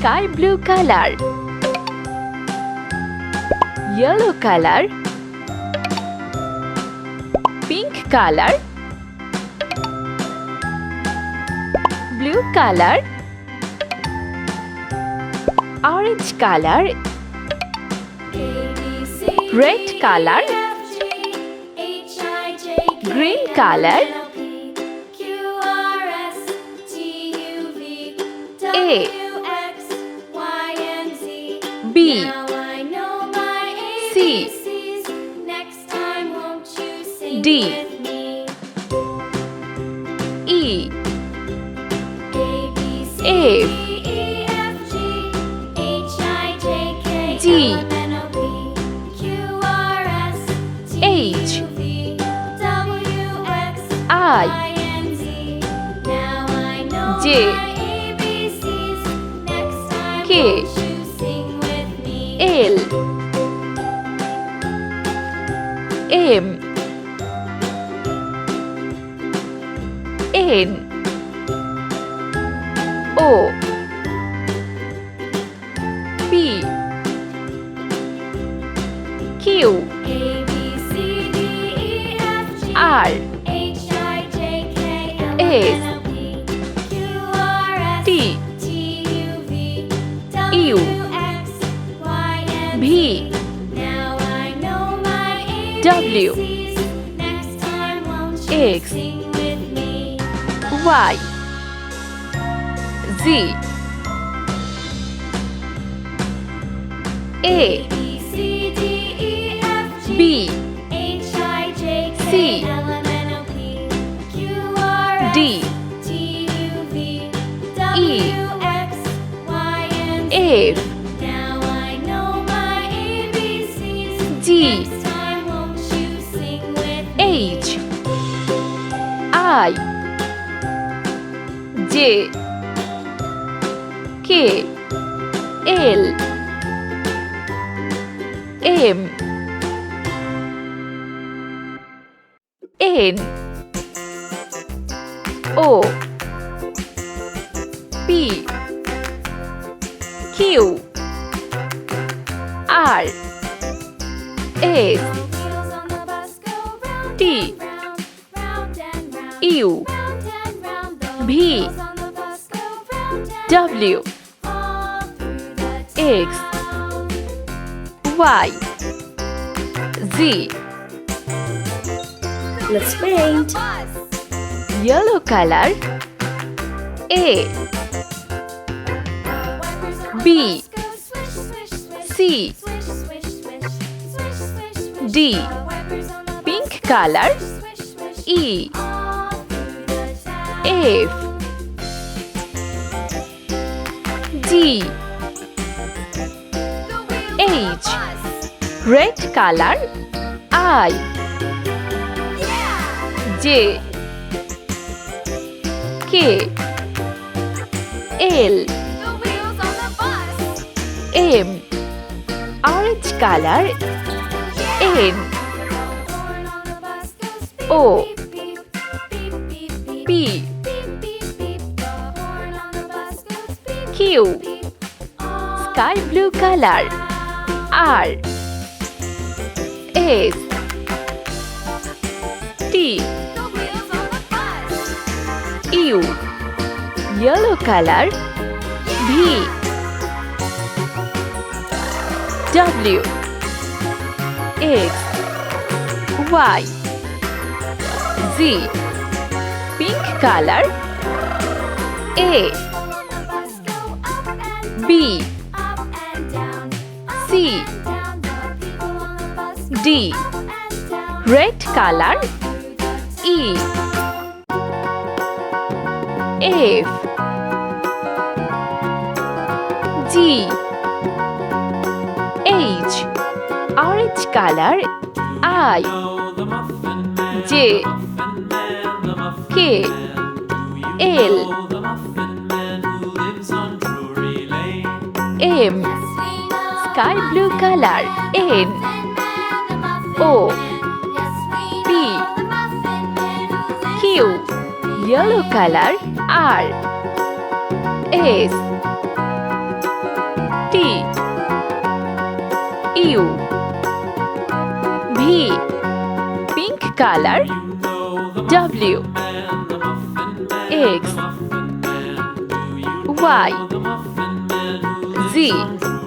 sky blue color, yellow color, pink color, blue color, orange color, red color, green color, A, B, C, D, E, F, G, H, I, J, K, L, M, N, O, P, Q, R, S, T, U, V, W, X, Y, Z, A, B, C, D, E, F, G, H, I, J, K, L, M, N, O, P, Q, R, S, T, U, V, W, X, Y, Z. Let's paint. Yellow color, A, B, C, D. Pink color, E, F, G, H. Red color, I, J, K, L, M. Orange color, N, O, P, Q. Sky blue color, R, S, T, U. Yellow color, V, W, X, Y, Z. Pink color, A, B, C, D. Red color, E, F, G, H. Orange color, I, J, K, L, M. Sky blue color, N, O, P, Q. Yellow color, R, S, U V pink color W X Y Z